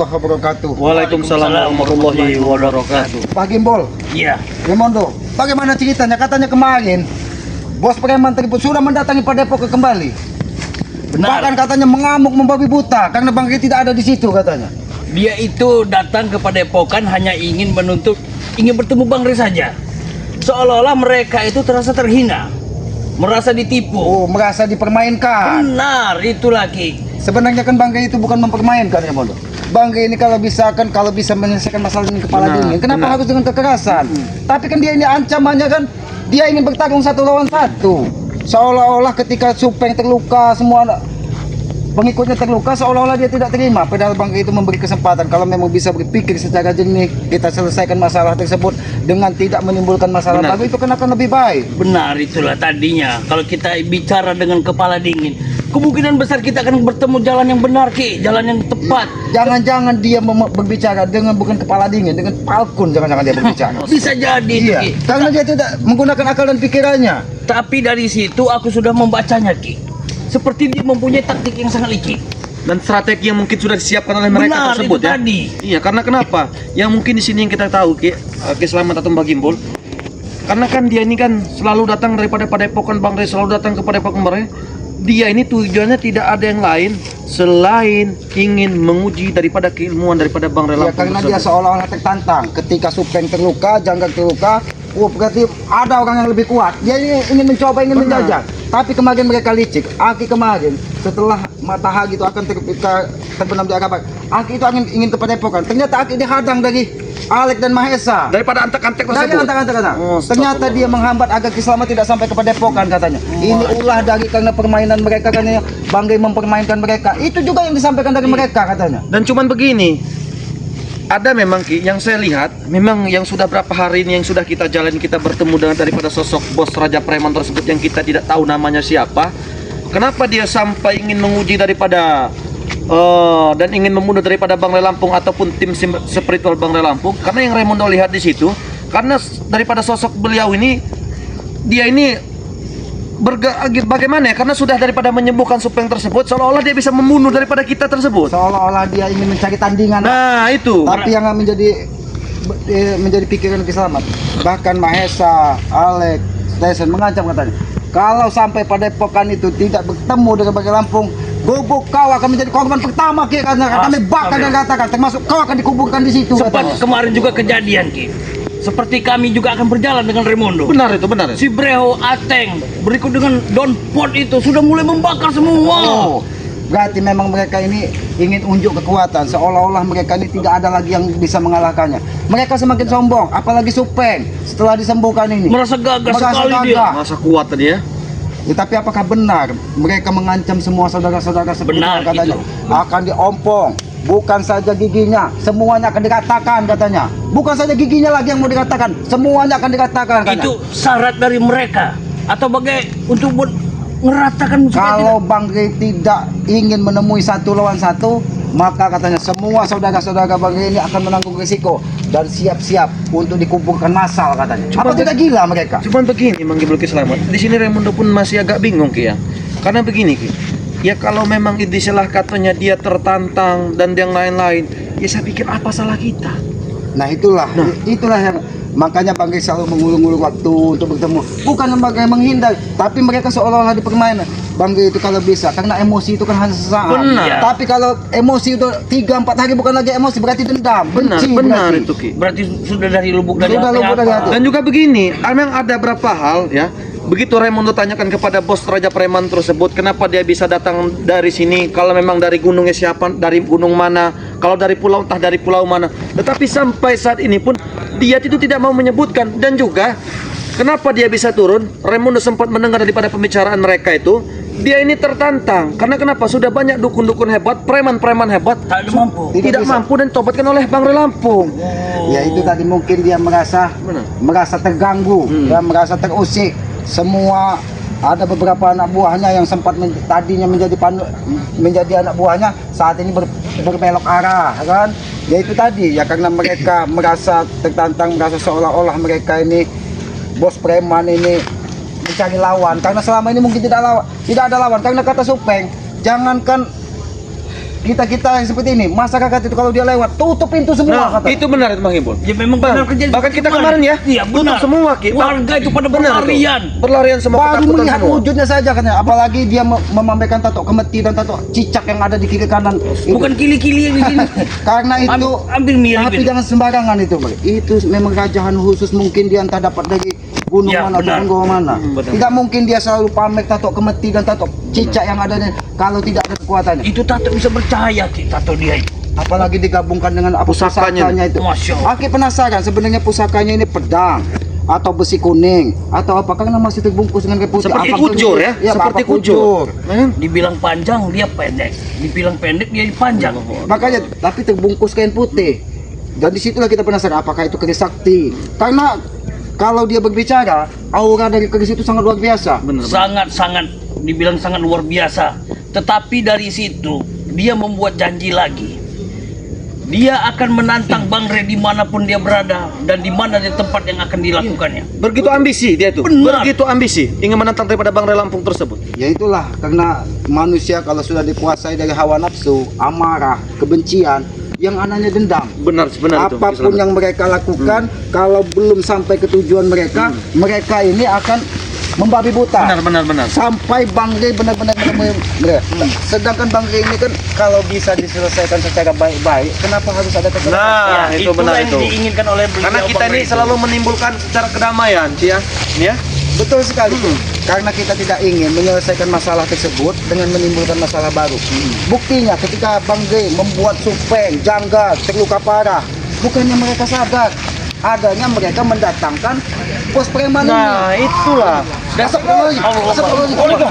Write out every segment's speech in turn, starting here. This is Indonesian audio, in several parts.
wabarakatuh. Waalaikumsalam warahmatullahi wabarakatuh. Pak Gimbol. Iya. Remondo, bagaimana ceritanya? Katanya kemarin bos preman tersebut sudah mendatangi Padepokan kembali. Benar. Bahkan katanya mengamuk membabi buta karena Bang Rey tidak ada di situ katanya. Dia itu datang ke Padepokan hanya ingin bertemu Bang Rey saja. Seolah-olah mereka itu terasa terhina, merasa ditipu. Oh, merasa dipermainkan. Benar, itu lagi. Sebenarnya kan Bang Rey itu bukan mempermainkan, Remondo. Bang Rey ini kalau bisa menyelesaikan masalah ini kepala dingin, kenapa harus dengan kekerasan? Tapi kan dia ini ancamannya kan dia ingin bertarung satu lawan satu. Seolah-olah ketika Supeng terluka, semua pengikutnya terluka, seolah-olah dia tidak terima. Padahal Bang Rey itu memberi kesempatan kalau memang bisa berpikir secara jernih, kita selesaikan masalah tersebut dengan tidak menimbulkan masalah baru, itu kan akan lebih baik. Benar, itulah tadinya. Kalau kita bicara dengan kepala dingin, kemungkinan besar kita akan bertemu jalan yang benar, Ki, jalan yang tepat. Jangan-jangan dia berbicara dengan bukan kepala dingin, dengan falcon, jangan-jangan dia berbicara. Bisa jadi, Iya, Ki. karena dia tidak menggunakan akal dan pikirannya. Tapi dari situ aku sudah membacanya, Ki. Seperti dia mempunyai taktik yang sangat licik dan strategi yang mungkin sudah disiapkan oleh mereka tersebut itu ya. Tadi. Iya, karena kenapa? Yang mungkin di sini yang kita tahu, Ki Selamat atau Mbak Gimbol. Karena kan dia ini kan selalu datang daripada Padepokan Bang Rey, selalu datang kepada Padepokan Bang Rey. Dia ini tujuannya tidak ada yang lain selain ingin menguji daripada keilmuan daripada Bang Rey Ya, Lampung karena tersebut. dia seolah-olah tertantang. Ketika Supeng terluka, Janggang terluka, berarti ada orang yang lebih kuat. Dia ingin mencoba, ingin menjajah. Tapi kemarin mereka licik. Aki kemarin setelah matahari itu akan terbenam di arah barat, Aki itu ingin ke Padepokan. Ternyata Aki dihadang dari Alek dan Mahesa. Daripada antek-antek Dari tersebut. antek-antek katanya. Oh, Ternyata dia menghambat agar Ki Selamat tidak sampai ke Padepokan katanya. Ini ulah dari karena permainan mereka, karena Bang Rey mempermainkan mereka. Itu juga yang disampaikan dari mereka katanya. Dan cuman begini, ada memang, Ki, yang saya lihat memang yang sudah berapa hari ini yang sudah kita jalani, kita bertemu dengan daripada sosok bos Raja Preman tersebut yang kita tidak tahu namanya siapa. Kenapa dia sampai ingin menguji daripada dan ingin membunuh daripada Bang Rey Lampung ataupun tim spiritual Bang Rey Lampung? Karena yang Raimundo lihat di situ, karena daripada sosok beliau ini, dia ini bagaimana ya? Karena sudah daripada menyembuhkan Supeng tersebut, seolah-olah dia bisa membunuh daripada kita tersebut. Seolah-olah dia ingin mencari tandingan. Nah, itu. Tapi yang menjadi pikiran Ki Selamat, bahkan Mahesa, Alek, Tyson mengancam katanya, kalau sampai Padepokan itu tidak bertemu dengan Bang Rey Lampung, gubuk kau akan menjadi korban pertama, Ki, karena kami bahkan yang katakan, termasuk kau akan dikuburkan di situ. Sempat katanya. kemarin juga kejadian, Ki. Seperti kami juga akan berjalan dengan Raimundo. Benar itu, benar. Si Breho Ateng berikut dengan Don Pot itu sudah mulai membakar semua. Oh, berarti memang mereka ini ingin unjuk kekuatan, seolah-olah mereka ini tidak ada lagi yang bisa mengalahkannya. Mereka semakin sombong, apalagi Supeng setelah disembuhkan ini. Merasa gagah sekali dia. gagah. Masa kuat tadi ya. Ya, tapi apakah benar mereka mengancam semua saudara-saudara seperti Benar, katanya itu. akan diompong, bukan saja giginya, semuanya akan dikatakan katanya. Bukan saja giginya lagi yang mau dikatakan, semuanya akan dikatakan katanya. Itu syarat dari mereka atau untuk meratakan supaya Kalau Bang Rey tidak ingin menemui satu lawan satu, maka katanya semua saudara-saudara Bang Rey ini akan menanggung risiko dan siap-siap untuk dikuburkan massal katanya. Apa tidak gila mereka? Cuman begini, Mang Gimbol Ki Selamat. Di sini Raimundo pun masih agak bingung, Ki, ya. Karena begini, Ki. Ya kalau memang istilah katanya dia tertantang dan yang lain-lain, ya saya pikir apa salah kita? Nah itulah yang makanya Bang Rey selalu mengulur-ulur waktu untuk bertemu. Bukan Bang Rey menghindar, tapi mereka seolah-olah dipermainkan. Bang Rey itu kalau bisa, karena emosi itu kan hanya sesaat. Benar. Tapi kalau emosi itu 3-4 hari bukan lagi emosi, berarti dendam, Benar, benci. benar berarti. itu, Ki. berarti sudah dari lubuk dari Sudah hati lubuk dari apa? hati. Dan juga begini, memang ada berapa hal ya. Begitu Raimundo tanyakan kepada bos Raja Preman tersebut, kenapa dia bisa datang dari sini? Kalau memang dari gunungnya siapa? Dari gunung mana? Kalau dari pulau, entah dari pulau mana. Tetapi sampai saat ini pun dia itu tidak mau menyebutkan. Dan juga kenapa dia bisa turun? Raimundo sempat mendengar daripada pembicaraan mereka itu, dia ini tertantang. Karena kenapa? Sudah banyak dukun-dukun hebat, preman-preman hebat, Tak ada mampu. Tidak tidak bisa. mampu dan tobatkan oleh Bang Rey Lampung. Ya itu tadi mungkin dia merasa terganggu, ya, merasa terusik. Semua ada beberapa anak buahnya yang sempat tadinya menjadi anak buahnya, saat ini berbelok arah, kan? Ya itu tadi ya, karena mereka merasa tertantang, merasa seolah-olah mereka ini bos preman ini mencari lawan, karena selama ini mungkin tidak ada lawan. Karena kata Supeng, jangankan kita yang seperti ini, masyarakat itu kalau dia lewat tutup pintu semua Nah, kata. itu benar itu Bang Ibu. Ya memang benar kejadian. Bahkan kita kemarin ya, Iya, tutup benar. semua kita. Warga itu pada Benar, berlarian. tuh. Berlarian semua Baru ketakutan melihat semua. wujudnya saja katanya, apalagi dia memamerkan tato kemeti dan tato cicak yang ada di kiri kanan. Itu. Bukan kili-kili yang di sini. Karena itu Hampir mirip tapi itu. jangan sembarangan itu, Bang. Itu memang kerajaan khusus, mungkin dia entah dapat dari gunung Ya, mana benar. ataupun gua mana. benar. Tidak mungkin dia selalu pamer tato kemeti dan tato cicak yang ada kalau tidak ada kekuatannya. Itu tato bisa bercahaya Ki, tato dia itu. Apalagi digabungkan dengan apa Pusakanya. pusakanya itu. Masya Allah. Aki penasaran sebenarnya pusakanya ini pedang atau besi kuning atau apa karena masih terbungkus dengan kayak putih. Seperti Apa kujur ya, Iya, seperti apa kujur. Dibilang panjang dia pendek, dibilang pendek dia panjang. Makanya tapi terbungkus kain putih. Dan disitulah kita penasaran apakah itu keris sakti. Karena kalau dia berbicara, aura dari keris itu sangat luar biasa. Benar. Sangat-sangat dibilang sangat luar biasa. Tetapi dari situ dia membuat janji lagi. Dia akan menantang Bang Rey dimanapun dia berada dan di mana di tempat yang akan dilakukannya. Begitu ambisi dia tuh. Benar. Begitu ambisi ingin menantang daripada Bang Rey Lampung tersebut. Ya itulah karena manusia kalau sudah dikuasai dari hawa nafsu, amarah, kebencian, yang anaknya dendam. Benar sebenarnya itu. Apapun yang mereka lakukan, kalau belum sampai ke tujuan mereka, mereka ini akan membabi buta. benar. Sampai Bang Rey benar-benar sedangkan Bang Rey ini kan kalau bisa diselesaikan secara baik-baik, kenapa harus ada kekerasan? Nah, itu itulah benar yang itu. diinginkan oleh beliau. Karena kita Bang ini Rey. selalu menimbulkan secara kedamaian, Ci ya. Ini ya. Betul sekali. Karena kita tidak ingin menyelesaikan masalah tersebut dengan menimbulkan masalah baru. Buktinya ketika Bang Rey membuat Supeng, Jangga, terluka parah, bukannya mereka sadar, adanya mereka mendatangkan bos preman ini. Nah, itulah. Masuk dulu, masuk dulu.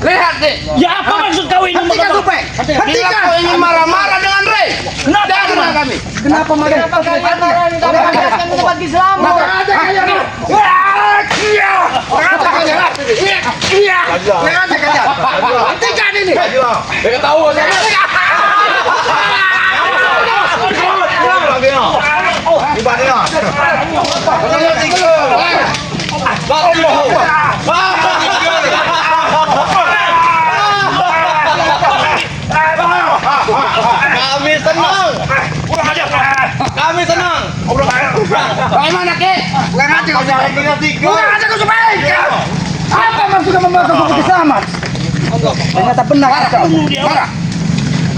Lihat deh. Ya apa maksud kau ini? Hentikan Supeng. Bila kau ingin marah-marah dengan Rey, Kenapa dengar kami. Kenapa mereka Lepaskan tempat Islam. Hentikan ini. Kami senang. Bagaimana, Ki? Bukan aja kau Supeng. Apa maksudnya membawa bukti selamat? Ternyata benar. Marah.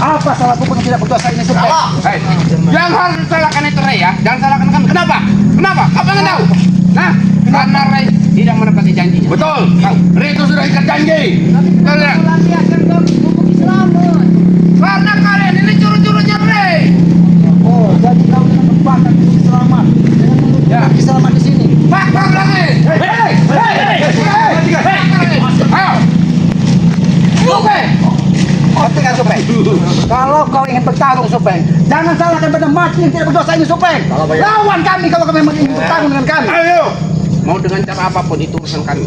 Apa salah pun yang tidak berdosa ini Supeng? Yang harus disalahkan itu Rey ya, jangan salahkan kami. Kenapa? Kenapa? Kau pengen tahu? Nah, karena Rey tidak menepati janjinya. Betul. Rey itu sudah ikat janji. Kalian. Karena kalian ini curu-curunya Rey. Oh, jadi kau dengan membakar bukti selamat. Dengan Ya. bukti selamat di sini. Bakar lagi. Ayo. Oke. Hentikan Supeng. Kalau kau ingin bertarung Supeng, jangan salahkan pada mati yang tidak berdosa ini Supeng. Lawan kami kalau kau memang ingin bertarung dengan kami. Ayo. Mau dengan cara apapun itu urusan kami.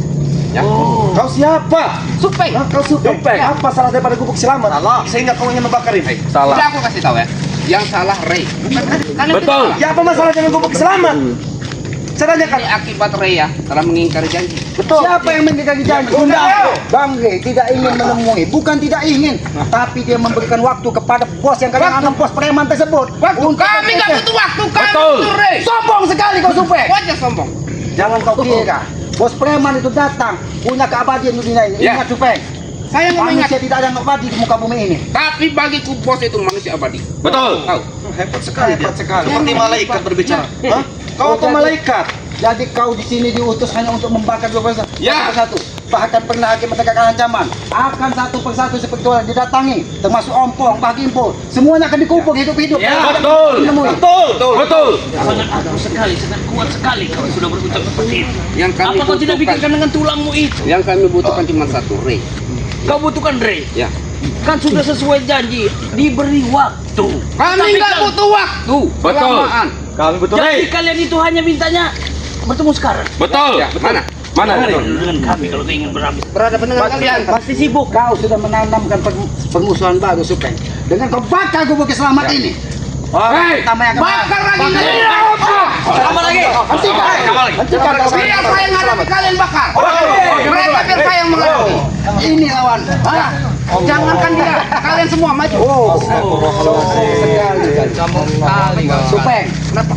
Ya. Kau siapa? Supeng. Kau Supeng. Apa salah daripada gubuk selamat? Salah. Sehingga kau ingin membakar ini. Jadi aku kasih tahu ya. Yang salah Rey. Bukan kalian. Betul. Ya apa masalah dengan gubuk selamat? Caranya kan Ini akibat Rey ya telah mengingkari janji. Betul. Siapa yang mengingkari janji? Bang Rey tidak ingin menemui, bukan tidak ingin, tapi dia memberikan waktu kepada bos yang kalian anggap bos preman tersebut. Waktu Untuk kami nggak berpikir. butuh waktu kami Betul. butuh Rey. Sombong sekali kau Supeng. Wajah sombong. Jangan kau kira bos preman itu datang punya keabadian di dunia ini. Ya. Ingat Supeng. Saya mau Manusia ingat. tidak ada yang abadi di muka bumi ini. Tapi bagiku bos itu manusia abadi. betul. Tahu? Hebat sekali dia. Hebat sekali. Seperti malaikat berbicara. Hah? Kau apa jadi- malaikat? Jadi kau di sini diutus hanya untuk membakar dua persatu. Ya. Satu. Bahkan pernah hakim menegakkan ancaman. Akan satu persatu seperti orang didatangi, termasuk ompong, Pak Gimpul. Semuanya akan dikubur hidup-hidup. Ya, Tidak betul. ditemui. Betul. Sangat agung sekali, sangat kuat sekali kau sudah berucap seperti itu. Yang kami Apa kau tidak butuhkan. pikirkan dengan tulangmu itu? Yang kami butuhkan cuma satu Rey. Kau butuhkan Rey. Ya. Kan sudah sesuai janji, diberi waktu. Kami Tapi nggak kal- butuh waktu. Betul. Kelamaan. Kami betul. Jadi kalian itu hanya mintanya bertemu sekarang. Betul. Ya, mana? Mana itu? dengan kami kalau ingin berhabis. Berhadapan dengan kalian. Pasti sibuk. Kau sudah menanamkan permusuhan baru, Supeng. Dengan kau bakar gubuk selamat ini. Hei, Pertama yang bakar lagi. Apa lagi? Hentikan. Biar saya yang hadapi kalian bakar. Mereka biar saya yang menghadapi. Ini lawan. Jangankan dia, kalian semua maju. Sekali. Supeng. Kenapa?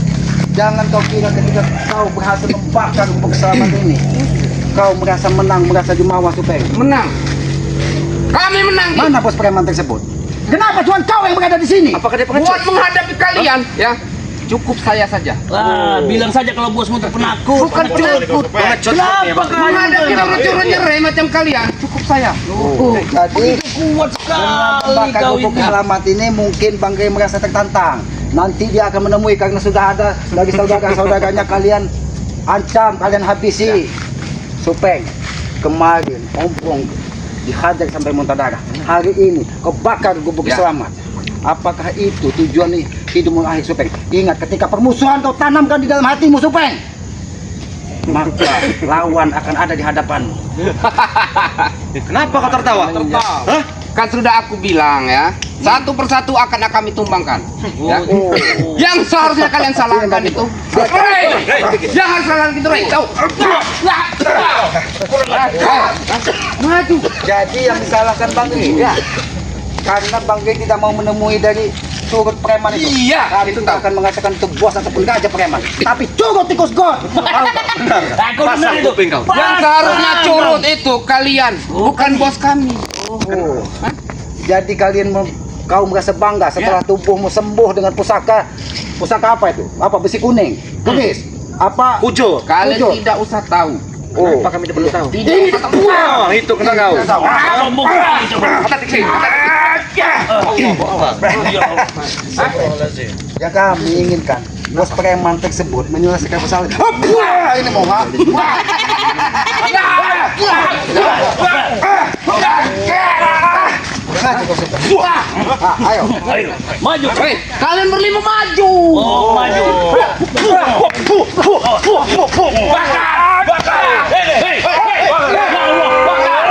Jangan kau kira ketika kau berhasil membakar gubuk selamat ini, kau merasa menang, merasa jumawa, Supeng. Menang. Kami menang. Mana bos preman tersebut? Kenapa cuma kau yang berada di sini? Apakah dia Buat pengecut? menghadapi kalian, ya cukup saya saja. Bilang saja kalau bosmu itu penakut. Bukan cukup. Pengecut. Kenapa kalian Menghadapi curut-curut nyerai macam kalian, cukup saya. Jadi kuat sekali bakar kau gubuk ini? selamat ini mungkin Bang Rey merasa tertantang. Nanti dia akan menemui karena sudah ada dari saudara-saudaranya kalian ancam, kalian habisi. Supeng, kemarin ompong dihajar sampai muntah darah. Hari ini kau bakar gubuk selamat. Apakah itu tujuan hidupmu akhir, Supeng? Ingat, ketika permusuhan kau tanamkan di dalam hatimu, Supeng, maka lawan akan ada di hadapanmu. Kenapa kau tertawa? Hah? Kan sudah aku bilang ya, satu persatu akan kami tumbangkan. Ya. Yang seharusnya kalian salahkan itu, Rey. Yang harus salahkan itu Rey. Tahu? Maju. Jadi yang disalahkan Bang Rey, ya, karena Bang Rey tidak mau menemui dari turut preman itu. Iya, Kami itu tidak akan mengatakan itu bos ataupun raja preman, tapi curut tikus god. Aku benar itu. Yang seharusnya curut itu kalian, bukan bos kami. Oh. Jadi kalian kau merasa bangga setelah tubuhmu sembuh dengan pusaka apa itu? Apa besi kuning? Keris? Apa? Ujo. Kalian Tujuh. tidak usah tahu. Oh. Apa kami tidak perlu tahu? Tidak usah tahu. Wah, itu kena kau. Sombong sekali coba. Ya kami inginkan bos preman tersebut menyelesaikan persoalan. Wah, ini mau ha? Ayo. Ayo, maju. Hei, kalian berlima maju. Oh, maju. Bakar, bakar. Hei, ya Allah, bakar.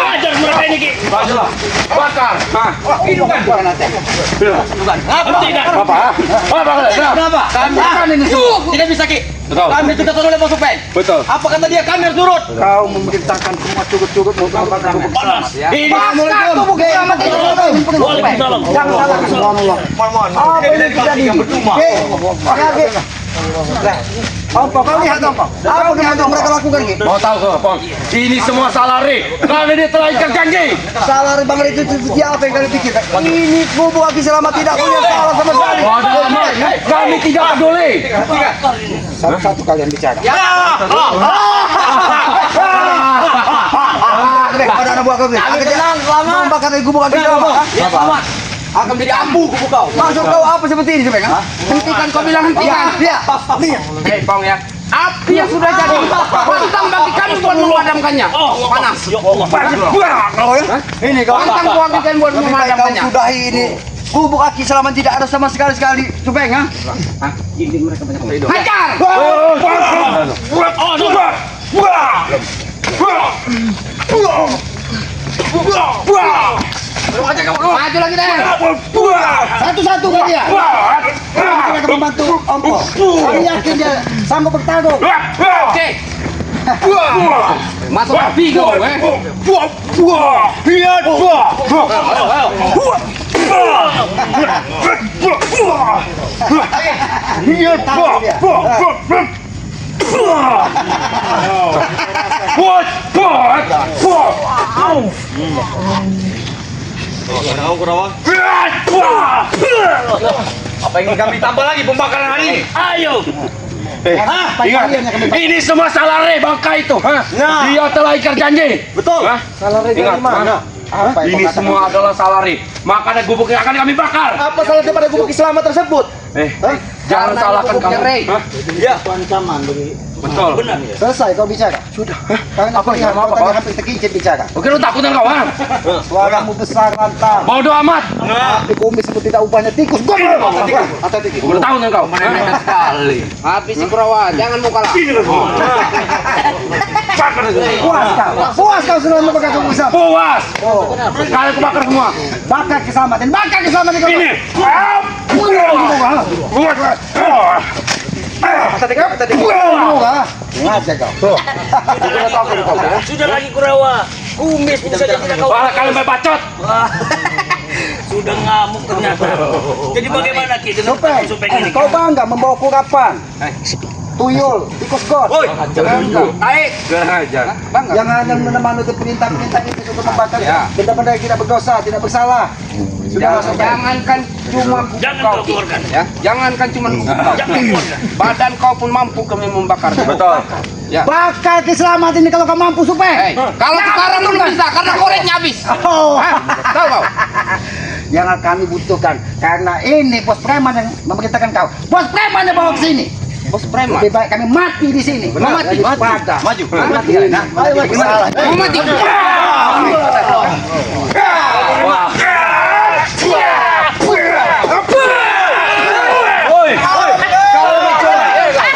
Ajar mereka ini Ki. Bakar. Henti dah. Kenapa? Kami akan ini semua. Tidak bisa Ki. Betul. Kami dituntut oleh Bos Supeng. Betul. Apa kata dia? Kami harus turut. Kau memerintahkan semua curut-curut mau membakar gubuk Panas. selamat. Ini Bakar gubuk selamat itu. Waalaikumsalam. Jangan salah. Mohon. Apa ini terjadi? Ompong, kau lihat Ompong. Apa yang mereka lakukan ini? Mau tahu kau, Pong? Ini semua salah Rey. Kami dia telah ikat janji. Salah Bang Rey itu dia apa yang kalian pikir? Ini gubuk api selamat tidak punya salah sama sekali. Waduh, kami tidak peduli. Satu-satu kalian bicara. Pada anak buah kau ini. Membakar gubuk api selamat. Akan menjadi ambu gubuk kau. Maksud kau apa seperti ini, Supeng? Hentikan, kau bilang hentikan. Iya. Hei, Pong ya. Api yang sudah jadi, pantang bagi kami buat memadamkannya. Panas. Ya Allah. Ini kau. Pantang bagi kalian buat Lebih baik kau memadamkannya. sudahi ini. Gubuk aki selamat tidak ada sama sekali, Supeng, ha? Ini mereka banyak. Hajar. Maju lagi deh. Satu-satu kan dia. Kita akan membantu Ompong. Kami yakin dia sanggup bertarung. Oke. Masuk api kau, Apa yang kami tambah lagi pembakaran hari ini? Ayo. Ingat, ini semua salah Rey bangka itu. Dia telah ikat janji. Betul. Salah Rey dari mana? Apa yang Ini kau katakan? semua adalah salah Rey. Makanya gubuk yang akan kami bakar. Apa salahnya pada gubuk selamat tersebut? Jangan salahkan kamu. Ya. Betul. Benar. Selesai kau bicara. Sudah. Karena aku lihat kau tadi hampir terkincit bicara. Oke, lu takut enggak, kawan? Suaramu besar lantang. Bodoh amat. Tapi kumis itu tidak upahnya tikus. Gua atau tikus. Udah tahu kan kau? Menenekkan sekali. Habis si Kurawa, jangan mau kalah. Puas kau sudah membakar kepuasan. Puas. Oh, Kalian aku bakar semua. bakar keselamatan. Bakar keselamatan kau. Ini. Ngaja kau. Sudah lagi Kurawa. Kumis itu saja tidak kau. Wah, kalian bacot. Wah, sudah ngamuk ternyata. Jadi bagaimana Ki dengan supeng ini? Kau bangga membawa kurapan, tuyul, tikus got. Naik. Bangga. Yang hanya menemani perintah-perintah itu untuk membakar Ya. benda-benda yang tidak berdosa, tidak bersalah. Sudah masuk. Jangankan cuma Jangan kau kau keluarkan. ya. Jangankan cuma kau. Jangan keluarkan. Badan kau pun mampu kami membakar. Betul. Ya. Bakar keselamatan ini kalau kau mampu supaya. Kalau sekarang belum bisa karena koreknya habis. Oh. Tahu kau? Yang kami butuhkan karena ini bos preman yang memerintahkan kau. Bos preman yang bawa ke sini. Bos preman. Lebih baik kami mati di sini. Benar. Mati. Daripada. Maju. Mati. Nah, mati. Salah. Mau mati.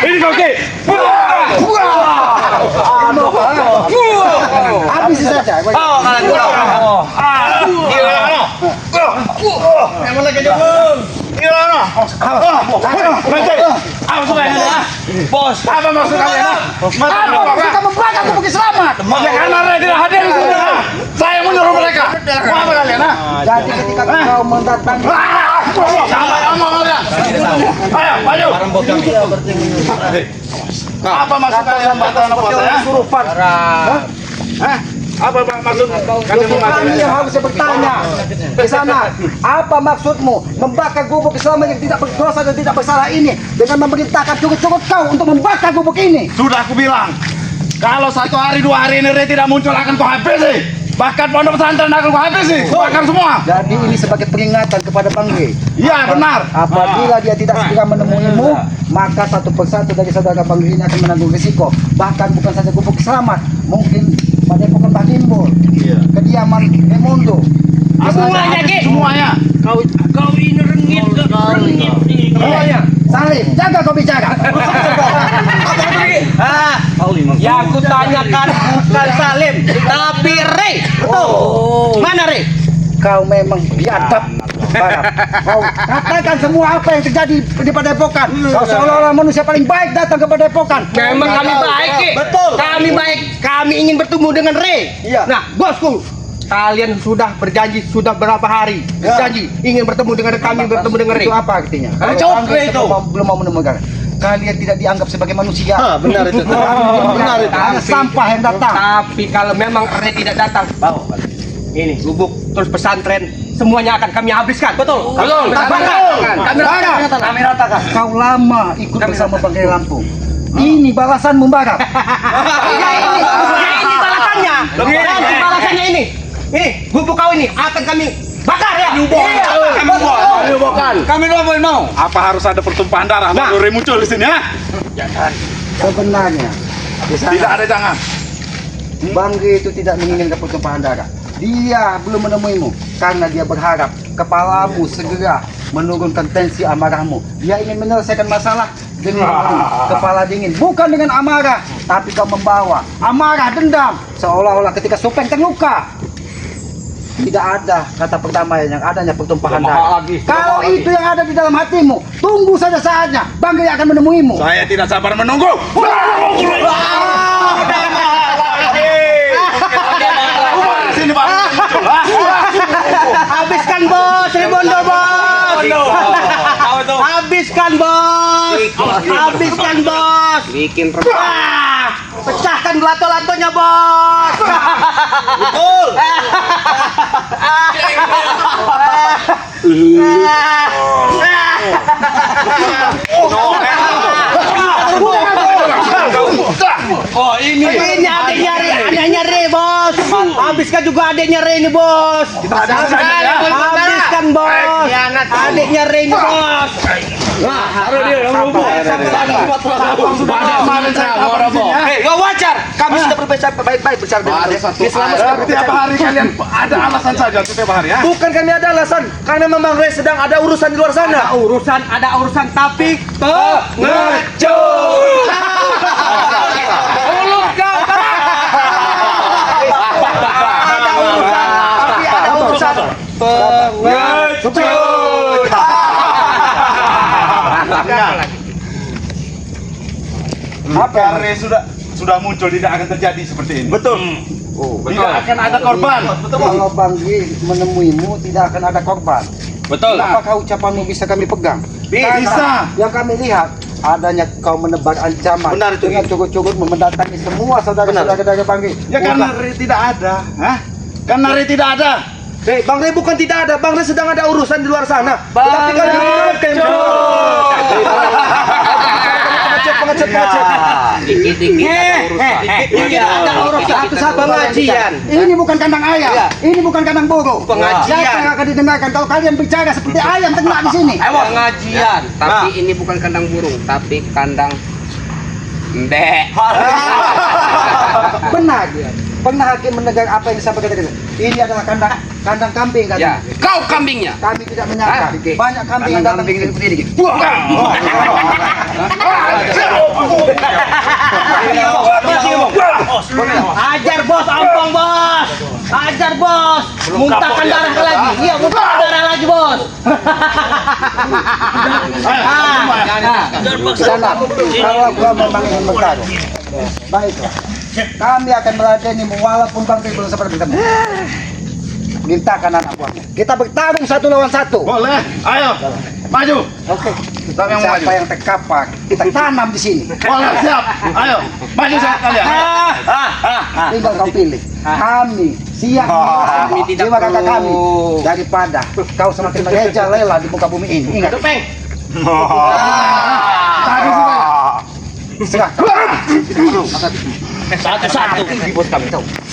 Ini kau Ki. Habis saja. Kalian kurang. Emang lagi jebung. Gila. Apa supaya Bos, apa maksud kalian? Kita membakar kubu selamat. Karena Ray tidak hadir di sini. Saya menyuruh mereka. Mau apa kalian? Jadi ketika kau mendatangi Sampai ngomong kalian. Ayo, maju. Apa maksud kalian bantuan apa saya? kesurupan. Apa maksud kalian Kami yang harus bertanya ke sana, apa maksudmu membakar gubuk Islam yang tidak berdosa dan tidak bersalah ini dengan memerintahkan cukup-cukup kau untuk membakar gubuk ini? Sudah aku bilang, kalau 1 hari 2 hari ini Ray tidak muncul akan kau habisi. Bahkan pondok pesantren akan kau habisi. Bakar semua. Jadi ini sebagai peringatan kepada Bang G. Iya benar. Apabila dia tidak segera menemuimu, maka satu persatu dari saudara Bang G ini akan menanggung risiko. Bahkan bukan saja gubuk selamat, mungkin pada epokan Pak Timbul, kediaman Remondo. Semuanya Ki. Semuanya. Kau ini rengit ke rengit. Semuanya. Salim, jaga kau bicara. Yang kutanyakan bukan Salim, tapi Ray. Betul. Mana Ray? Kau memang biadab. Barat. Kau katakan semua apa yang terjadi di Padepokan. Kau seolah-olah manusia paling baik datang ke Padepokan. Memang kami baik, Ki. Betul. Kami baik. Kami ingin bertemu dengan Ray. Iya. Nah, bosku, kalian sudah berjanji sudah berapa hari berjanji ingin bertemu dengan kami, bertemu dengan Ray. Itu apa artinya? Hah? Kalau Coba Anda itu. belum mau menemukan. Kalian tidak dianggap sebagai manusia. Benar itu. Benar itu. Hanya sampah yang datang. Tapi kalau memang Ray tidak datang, ini gubuk terus pesantren semuanya akan kami habiskan. Betul. Betul. Kami ratakan. Kami ratakan. Kau lama ikut bersama Bangkai Lampung. Ini balasan membakar. Ini balasannya. Nanti balasannya ini. Ini gubuk kau ini akan kami bakar ya. Kami mau. Apa harus ada pertumpahan darah baru Ray muncul di sini ya? Sebenarnya di sana, Tidak ada jangan. Banggai itu tidak menginginkan pertumpahan darah. Dia belum menemuimu karena dia berharap kepalamu segera menurunkan tensi amarahmu. Dia ingin menyelesaikan masalah dengan kepala dingin, bukan dengan amarah, tapi kau membawa amarah, dendam, seolah-olah ketika Supeng terluka. Tidak ada kata perdamaian, yang adanya pertumpahan darah. Kalau itu yang ada di dalam hatimu, tunggu saja saatnya. Banggai akan menemuimu. Saya tidak sabar menunggu. Sini Pak. Habiskan bos, Rebondo bos. Habiskan bos. Habiskan bos. Bikin Wah, pecahkan lato-latonya bos. Betul. Oh ini. Ini adanya Re bos. Habiskan juga adanya Re ini bos. Habiskan ya. Habiskan bos. Adiknya Reni bos. Nggak wajar. Kami sudah berbicara baik-baik berbicara dengan Tiap hari kalian ada alasan saja tiap hari ya. Bukan kami ada alasan, karena memang Ray sedang ada urusan di luar sana. ada urusan tapi Pengecut. mulut kau. Ada urusan Pengecut. Karena sudah muncul tidak akan terjadi seperti ini. Betul. Tidak akan ada korban. Kalau Banggi menemuimu tidak akan ada korban. Betul. Apakah ucapanmu bisa kami pegang? Bisa. Yang kami lihat adanya kau menebar ancaman. Benar itu, dengan cukup-cukup mendatangi semua saudara-saudara Banggi. Ya karena Ray tidak ada. Hah? Karena Ray tidak ada. Bang Ray bukan tidak ada, Bang Ray sedang ada urusan di luar sana. Tetapi kami pengecut. Ini ada urusan pengajian. Ini bukan kandang ayam. Ini bukan kandang burung. Pengajian. Siapa yang akan didengarkan kalau kalian bicara seperti ayam ternak di sini? Pengajian. Tapi ini bukan kandang burung, tapi kandang mbek. Benar. Pernah hakim mendengar apa yang disampaikan tadi? Ini adalah kandang kambing kan? Ya, kau kambingnya. Kami tidak menyangka banyak kambing yang datang ke sini. Ajar bos, ampang bos. Ajar bos. Muntahkan darah lagi. Iya, muntahkan darah lagi bos. Sana, kalau gua memang ingin bertarung, baiklah. Kami akan meladenimu walaupun Bang Ray belum seperti kamu. Mintakan anak buahnya. Kita bertarung 1 lawan 1. Boleh. Ayo. Maju. Oke. Siapa yang mau maju? Siapa yang terkapar, kita tanam di sini. Boleh, siap. Ayo. Maju sama kalian. Tinggal kau pilih. Kami siap Kami tidak jiwa kakak perlu. kami daripada kau semakin merajalela di muka bumi ini. Ingat. Peng. Tadi sudah. Serahkan. Satu-satu.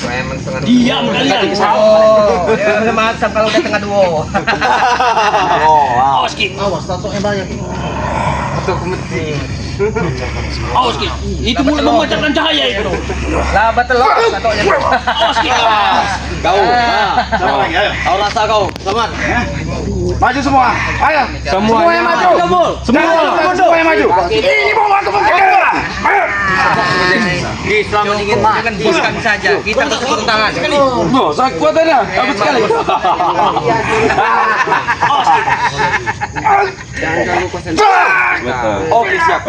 Preman setengah dua. Diam kalian. Udah macam kalau udah tengah duo. Awas Ki. Awas Ki. Itu mulai memancarkan cahaya itu. Lah betul loh. Katanya. Awas Ki. Kau. Siapa lagi? Ayo. Kau rasa kau, Saman. Maju semua. Ayo. Semua yang maju. Semua yang maju. Ini mau aku mengejar. Ayo. Selama ingin jangan buskan saja. Kita bertepuk tangan. Loh, saya kuatannya. Bagus sekali. Jangan lupa konsentrasi. Oke, siap.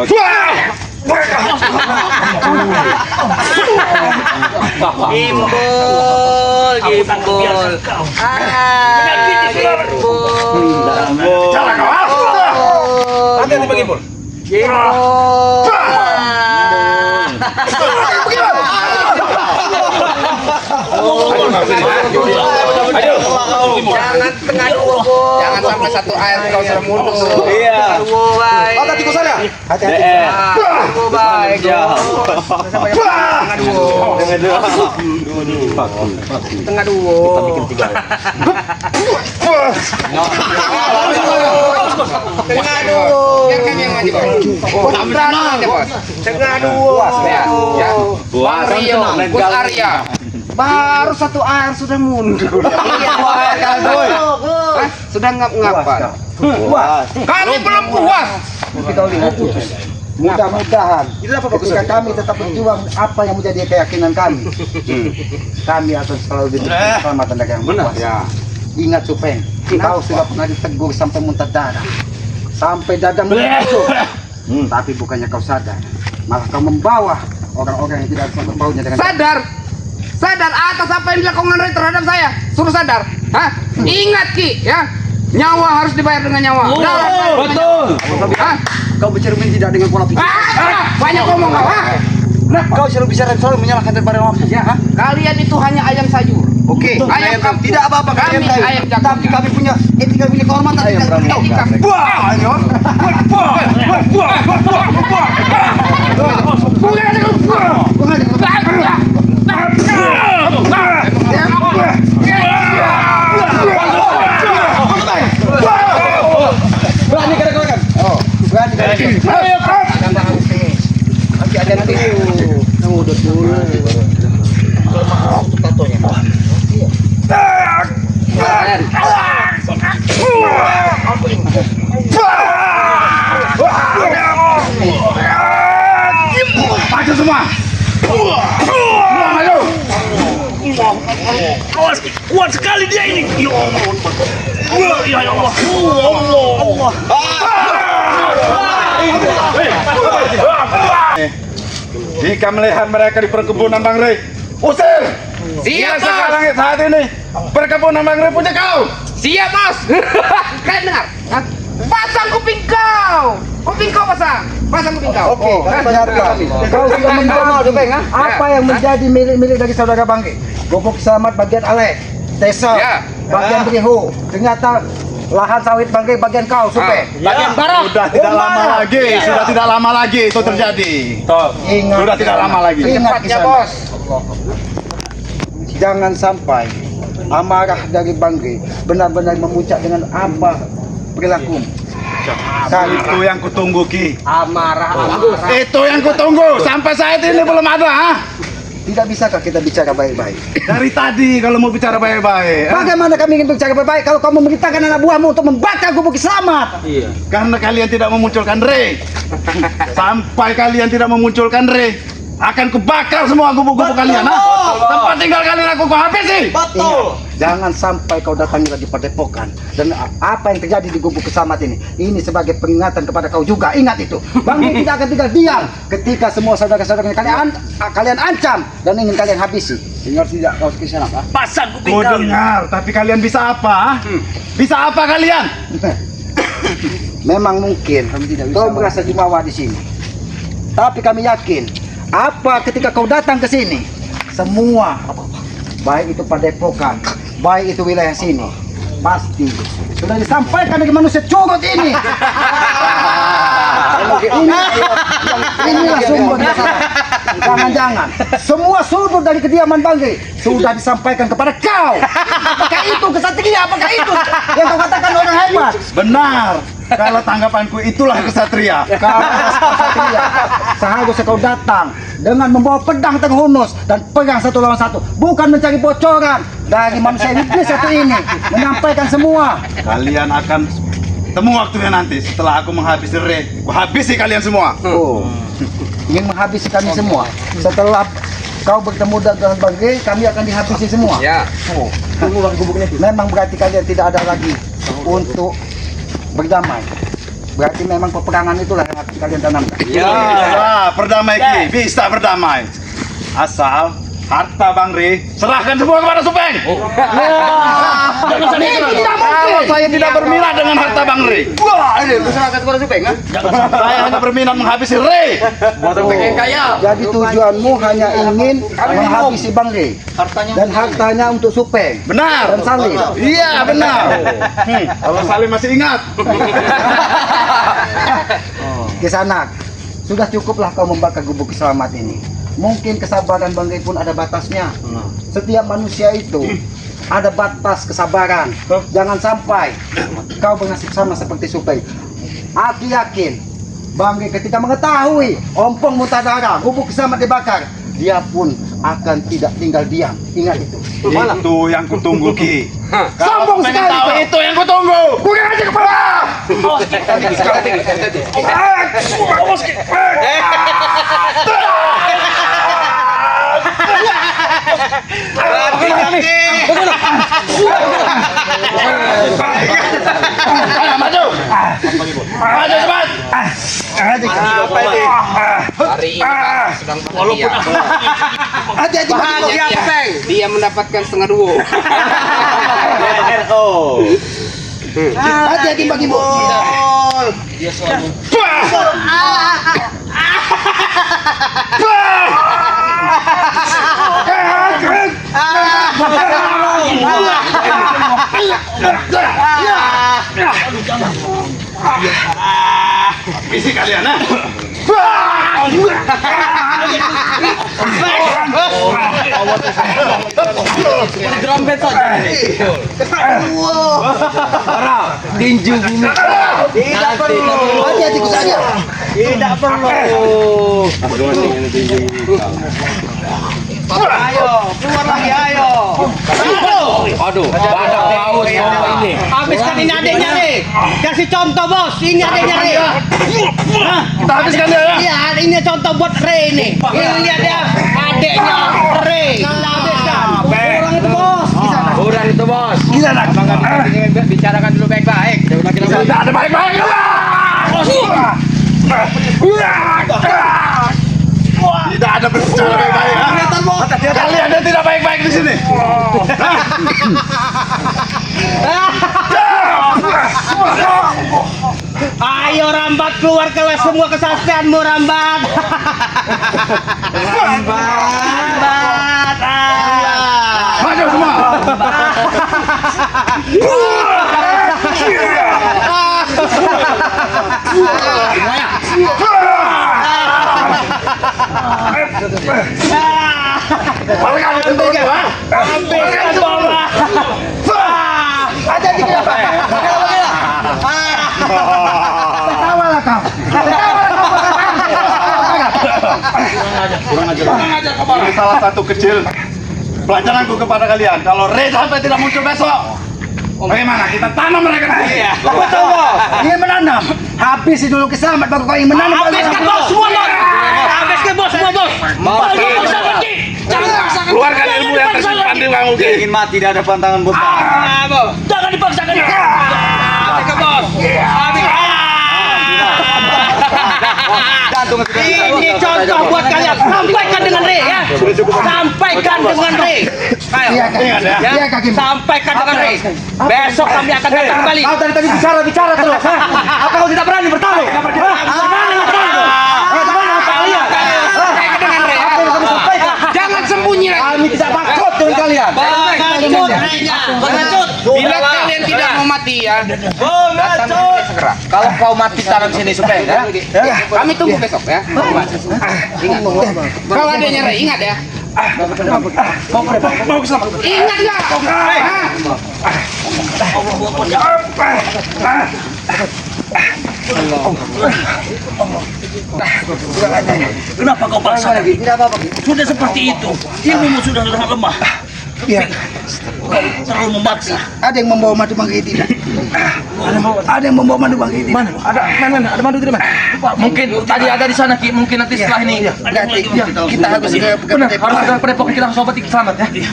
Gimbal, gimbal. Gimbal. Jangan kau. Hati-hati bagi Bol. Jangan tengah dua, bos. Jangan sampai satu air kau sudah mundur. Iya. Dua baik. Oh, tadi sana. Hati-hati. Dua baik. Tengah dua. Tengah dua. Biar kami yang maju, bos. Aja, bos. Tengah dua. Ya, ya. Mario, Gus Arya. Baru 1 air sudah mundur. Iya, Hah? Sudah ngap-ngapan. Puas. Kami belum puas. Tapi kau lihat, mudah-mudahan ketika kami tetap berjuang apa yang menjadi keyakinan kami, kami akan selalu diberi keselamatan dari yang berkuasa. Ingat Supeng, kau sudah pernah ditegur sampai muntah darah, sampai dadamu hancur. Tapi bukannya kau sadar, malah kau membawa orang-orang yang tidak bisa berbaunya dengan Sadar atas apa yang dilakukan Ray terhadap saya. Suruh sadar. Hah? Ingat Ki, ya. Nyawa harus dibayar dengan nyawa. Betul. Hah? kau bicara ini tidak dengan pola pikir. Banyak ngomong kau. Nah, kau selalu bicara selalu menyalahkan daripada orang ya. Kalian itu hanya ayam sayur. Oke, Ayam kampung. tidak apa-apa Kami ayam jago. tapi kami punya etika punya kehormatan. Etika. bagian nanti. Ngudut dulu. Maju semua. Maju. Awas, kuat sekali dia ini. Ya Allah. Ya Allah. Allah. Jika melihat mereka di perkebunan Bang Rey, usir. Siap, Bos. Sekarang saat ini perkebunan Bang Rey punya kau. Siap, Bos. Kalian dengar? Hah? Pasang kuping kau. Kuping kau pasang. Pasang kuping kau. Oke, ternyata kau sudah menjadi apa yang menjadi milik dari saudara Bangke. Gubuk Selamat bagian Ale, Desa, Ya. bagian Berihu. Ternyata lahan sawit Bangke bagian kau, Supe. Bagian barat. Sudah tidak lama lagi, sudah tidak lama lagi itu terjadi. Ingat, Sudah tidak lama lagi. Ingat Cepatnya, kisah. Bos. Jangan sampai amarah dari Bangke benar-benar memuncak dengan apa perilaku. Itu yang kutunggu, Ki. Amarah. Itu yang kutunggu. Sampai saat ini belum ada. Ha? Tidak bisakah kita bicara baik-baik? Dari tadi kalau mau bicara baik-baik. Ha? Bagaimana kami ingin bicara baik-baik kalau kamu memerintahkan anak buahmu untuk membakar gubuk Selamat? Karena kalian tidak memunculkan Rey. Sampai kalian tidak memunculkan Rey, akan kubakar semua gubuk-gubuk kalian. Ha? Tempat tinggal kalian aku habisi. Ingat, jangan sampai kau datangi lagi padepokan. Dan apa yang terjadi di gubuk Selamat ini sebagai peringatan kepada kau juga. Ingat itu. Bangke tidak akan tinggal diam ketika semua saudara-saudaranya kalian ancam dan ingin kalian habisi. Dengar tidak kau kisah apa? Pasang kuping Ku kau. dengar, tapi kalian bisa apa? Ha? Bisa apa kalian? Memang mungkin kau merasa jumawa di sini. Tapi kami yakin apa ketika kau datang ke sini semua baik itu padepokan, baik itu wilayah sini pasti sudah disampaikan dari manusia curut ini. Inilah sumber masalah. Jangan-jangan semua sudut dari kediaman Bangke sudah disampaikan kepada kau. Apakah itu kesatria? Apakah itu yang kau katakan orang hebat? Benar. Kalau tanggapanku itulah kesatria. Kau kesatria, seharusnya kau datang dengan membawa pedang terhunus dan pegang satu lawan satu, bukan mencari bocoran dari manusia iblis satu ini, menyampaikan semua. Kalian akan temu waktunya nanti setelah aku menghabisi Rey. Aku habisi kalian semua. Oh, ingin menghabisi kami semua. Setelah kau bertemu dengan Bangke, kami akan dihabisi semua. Ya. Oh, memang berarti kalian tidak ada lagi untuk berdamai. Berarti memang peperangan itulah yang harus kalian tanamkan. Ya, berdamai Ki, bisa berdamai. Asal harta Bang Rey serahkan semua kepada Supeng. Kalau saya tidak berminat dengan harta Bang Rey. Wah, ini lu serahkan kepada Supeng, kan? Saya hanya berminat menghabisi Rey. Jadi tujuanmu hanya ingin menghabisi Bang Rey dan hartanya untuk Supeng. Benar. Dan Salim. Iya, benar. Kalau Salim masih ingat. Kisanak, sudah cukuplah kau membakar gubuk Selamat ini. Mungkin kesabaran Bang Rey pun ada batasnya. Setiap manusia itu ada batas kesabaran. Jangan sampai kau bernasib sama seperti Supeng. Aku yakin Bang Rey ketika mengetahui ompong muntah darah, gubuk Selamat dibakar, dia pun akan tidak tinggal diam. Ingat itu. Itu yang kutunggu Ki. Sombong Pengen sekali tahu kau. itu yang kutunggu. Kurang aja kepala. Ayo maju. Maju cepat. Hari ini sedang bahagia. Hati-hati Bahagia, Peng. Dia mendapatkan setengah duo. Hati-hati bagimu. Isi kalian, ha? Gerombet saja. Tinju bumi. Tidak perlu. Hati-hati ku saja. Tidak perlu. Ayo, keluar lagi ayo. Aduh, badak laut semua ini. Habiskan ini adiknya nih. Kasih contoh bos, ini adiknya nih. Kita habiskan dia ya. Iya, ini contoh buat Ray nih. Ini lihat ya, adiknya Ray. Kita habiskan. Kurang itu bos. Udah itu bos. Bicarakan dulu baik-baik. Tidak ada baik-baik. Tidak ada berbicara baik-baik. Kalian yang tidak baik-baik di sini. Ayo Rambat keluar kelas semua kesaksianmu Rambat. Rambat. Maju semua. Habiskan bola. Hati-hati kenapa? Ketawalah kau. Ini salah satu kecil pelajaranku kepada kalian. Kalau Ray sampai tidak muncul besok, bagaimana kita tanam mereka nanti? Betul bos. Dia menanam. Habis dulu keselamat baru kau ingin menanam. Habiskan bos semua bos. Habiskan bos semua bos. Keluarkan ilmu yang tersimpan di kamu. Ingin mati di hadapan tangan bos. Jangan dipaksakan. Habiskan bos. Ini contoh buat kalian. Sampaikan dengan Ray ya. Sampaikan dengan Ray. Ayo. Iya kaki. Sampaikan dengan Ray. Besok kami akan datang kembali. Kau tadi bicara terus. Apa kau tidak berani bertamu? Jangan sembunyi lagi. Kami tidak takut dengan kalian. Bila kalian tidak mau mati ya, datang segera. Kalau kau mati taruh sini supaya ya. Kami tunggu besok ya. Ingat. Kalau adanya Ray, ingat ya. Mau keselamat. Ingat nggak? Kenapa kau paksa? Tidak apa-apa. Sudah seperti itu. Ilmumu sudah sangat lemah. Iya. Terlalu memaksa. Ada yang membawa madu bangkai tidak? Ada yang membawa madu bangkai tidak? Mana? Ada madu tidak? Mungkin tadi ada di sana Ki. Mungkin nanti setelah ini. Berarti kita harus segera Benar, harus segera padepokan kita langsung obati selamat ya.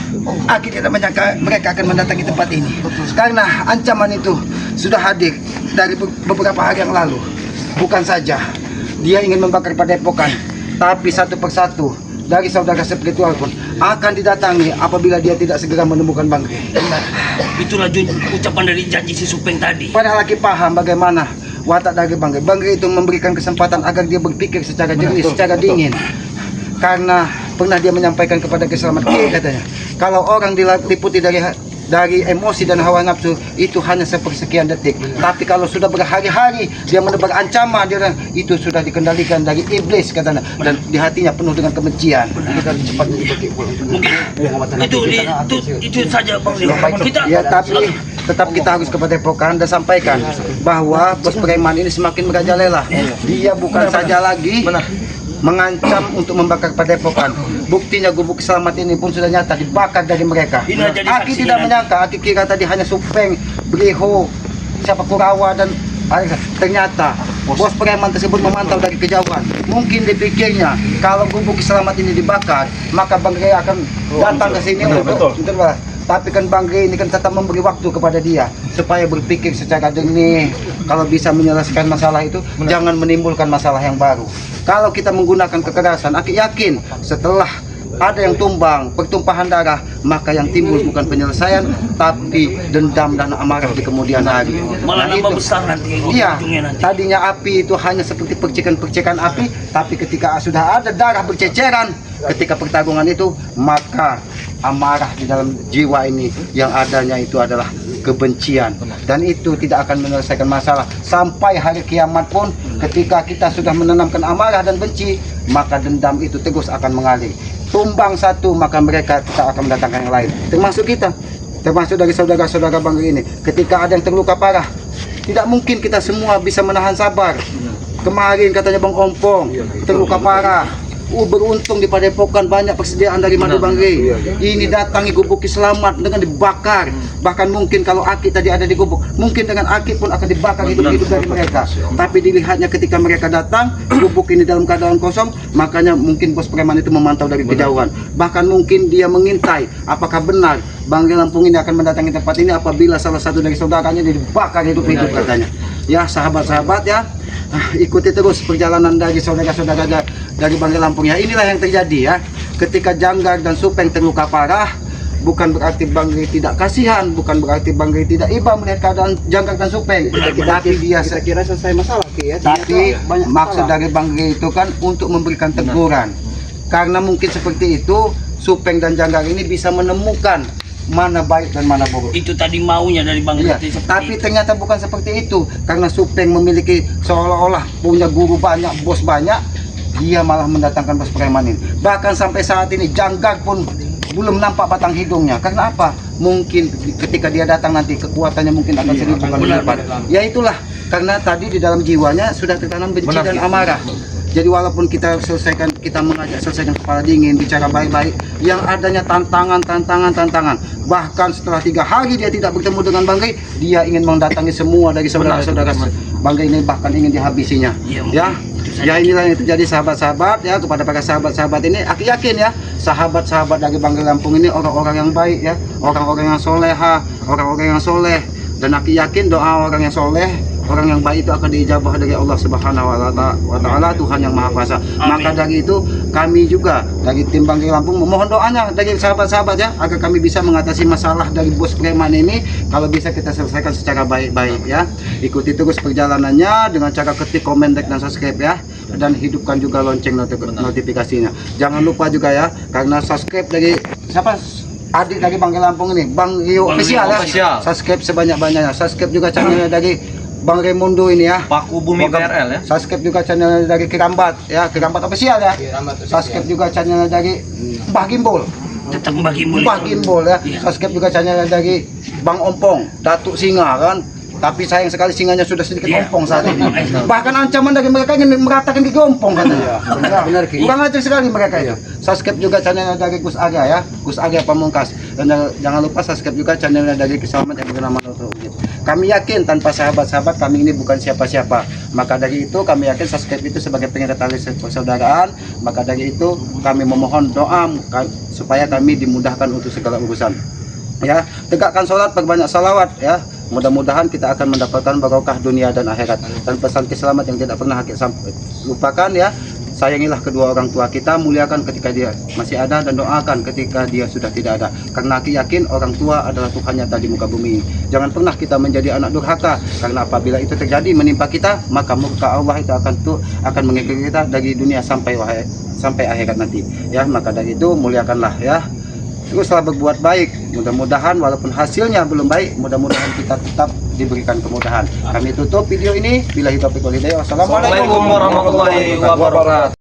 Aku tidak menyangka mereka akan mendatangi tempat ini karena ancaman itu sudah hadir dari beberapa hari yang lalu. Bukan saja dia ingin membakar padepokan, tapi satu persatu dari saudara spiritual pun akan didatangi apabila dia tidak segera menemukan Bangke. Itulah ucapan dari janji si Supeng tadi. Padahal lagi paham bagaimana watak dari Bangke. Bangke itu memberikan kesempatan agar dia berpikir secara jernih, secara dingin. Karena pernah dia menyampaikan kepada keselamatan katanya, kalau orang diliputi dari emosi dan hawa nafsu itu hanya sepersekian detik, tapi kalau sudah berhari-hari dia menebar ancaman, dia itu sudah dikendalikan dari iblis katanya, dan di hatinya penuh dengan kebencian. Kita harus cepat Mungkin itu saja Bang Rio. Kita ya, tapi tetap kita harus ke padepokan dan sampaikan bahwa bos preman ini semakin merajalela. Dia bukan saja lagi mengancam untuk membakar padepokan. Buktinya gubuk selamat ini pun sudah nyata dibakar dari mereka. Aki tidak menyangka, Aki kira tadi hanya Supeng, Briho, siapa Kurawa dan ternyata bos preman tersebut memantau dari kejauhan. Mungkin dipikirnya kalau gubuk selamat ini dibakar, maka Bang Rey akan datang ke sini. Betul. Tapi kan Bang Rey ini kan tetap memberi waktu kepada dia supaya berpikir secara jernih. Kalau bisa menyelesaikan masalah itu, jangan menimbulkan masalah yang baru. Kalau kita menggunakan kekerasan, Aki yakin setelah ada yang tumbang, pertumpahan darah, maka yang timbul bukan penyelesaian, tapi dendam dan amarah di kemudian hari. malah nambah besar nanti. Iya, ujungnya nanti. tadinya api itu hanya seperti percikan-percikan api, tapi ketika sudah ada darah berceceran, ketika pertarungan itu, maka amarah di dalam jiwa ini yang adanya itu adalah kebencian, dan itu tidak akan menyelesaikan masalah sampai hari kiamat pun. Ketika kita sudah menanamkan amarah dan benci, maka dendam itu terus akan mengalir. tumbang satu maka mereka tak akan mendatangkan yang lain. Termasuk kita, termasuk dari saudara-saudara Banggai ini. Ketika ada yang terluka parah, tidak mungkin kita semua bisa menahan sabar. Kemarin katanya Bang Ompong terluka parah. Beruntung di Padepokan banyak persediaan dari Madu Banggai. Ini datangi Gubuki selamat dengan dibakar. Bahkan mungkin kalau Aki tadi ada di gubuk, mungkin dengan Aki pun akan dibakar hidup-hidup dari mereka. Tapi dilihatnya ketika mereka datang, gubuk ini dalam keadaan kosong, makanya mungkin bos preman itu memantau dari kejauhan. Bahkan mungkin dia mengintai apakah benar Banggai Lampung ini akan mendatangi tempat ini apabila salah satu dari saudaranya dibakar hidup-hidup katanya. Ya sahabat-sahabat ya, ikuti terus perjalanan dari saudara-saudara dari Banggai Lampung ya. Inilah yang terjadi ya. Ketika Janggar dan Supeng terluka parah, bukan berarti Banggai tidak kasihan, bukan berarti Banggai tidak iba melihat keadaan Janggar dan Supeng. Tapi dia Kita kira selesai masalah ya. tapi maksud dari Banggai itu kan untuk memberikan teguran. Karena mungkin seperti itu Supeng dan Janggar ini bisa menemukan mana baik dan mana buruk. Itu tadi maunya dari Bang Iya, Reti seperti tapi itu. ternyata bukan seperti itu. Karena Supeng memiliki seolah-olah punya guru banyak, bos banyak, dia malah mendatangkan bos preman ini. Bahkan sampai saat ini Janggar pun belum nampak batang hidungnya. Karena apa? Mungkin ketika dia datang nanti kekuatannya mungkin akan 1000 kali lipat. Ya itulah, karena tadi di dalam jiwanya sudah tertanam benci dan amarah. Jadi walaupun kita mengajak selesaikan kepala dingin, bicara baik-baik, yang adanya tantangan. Bahkan setelah 3 hari dia tidak bertemu dengan Banggai, dia ingin mendatangi semua dari saudara-saudara Banggai ini, bahkan ingin dihabisinya. Ya inilah yang terjadi sahabat-sahabat ya. Kepada para sahabat-sahabat ini, aku yakin ya, sahabat-sahabat dari Banggai Lampung ini orang-orang yang baik ya, orang-orang yang soleha, orang-orang yang soleh. Dan aku yakin doa orang yang soleh, orang yang baik itu akan diijabah dari Allah Subhanahu wa Ta'ala, Tuhan yang Maha Kuasa. Maka dari itu kami juga dari tim Banggai Lampung memohon doanya dari sahabat-sahabat ya, agar kami bisa mengatasi masalah dari bos preman ini. Kalau bisa kita selesaikan secara baik-baik ya. Ikuti terus perjalanannya dengan cara ketik, komen, like, dan subscribe ya. Dan hidupkan juga lonceng notifikasinya. Jangan lupa juga ya, karena subscribe dari siapa? Adik dari Banggai Lampung ini, Bang Rio Official ya. Subscribe sebanyak-banyaknya. Subscribe juga channelnya dari Bang Raimundo ini ya. Paku Bumi PRL ya. Subscribe juga channelnya dari Kirambat ya, Kirambat Official ya. Subscribe juga channelnya dari Mbah Gimbol. Tetap bagi mulut. Mbah Gimbol ya. Subscribe juga channelnya dari Bang Ompong, Datuk Singa kan. Tapi sayang sekali singanya sudah sedikit ompong saat ini. Bahkan ancaman dari mereka ingin meratakan gigi ompong katanya. Benar, kurang ajar sekali mereka itu. Subscribe juga channelnya dari Gus Aga ya, Gus Aga Pamungkas. Dan jangan lupa subscribe juga channelnya dari Kiselamat yang bernama Noto. Kami yakin tanpa sahabat-sahabat kami ini bukan siapa-siapa. Maka dari itu kami yakin subscribe itu sebagai pengikat tali persaudaraan. Maka dari itu kami memohon doa supaya kami dimudahkan untuk segala urusan. Ya, tegakkan sholat, perbanyak salawat ya. Mudah-mudahan kita akan mendapatkan barokah dunia dan akhirat. Dan pesan keselamat yang tidak pernah kita lupakan ya, sayangilah kedua orang tua kita, muliakan ketika dia masih ada, dan doakan ketika dia sudah tidak ada. Karena aku yakin orang tua adalah Tuhan nyata di muka bumi. Jangan pernah kita menjadi anak durhaka, karena apabila itu terjadi menimpa kita, maka murka Allah itu akan mengikuti kita dari dunia sampai akhirat nanti. Ya, maka dari itu muliakanlah ya. Teruslah berbuat baik. Mudah-mudahan walaupun hasilnya belum baik, mudah-mudahan kita tetap diberikan kemudahan. Kami tutup video ini. Billahi taufiq wal hidayah. Wassalamualaikum Warahmatullahi wabarakatuh.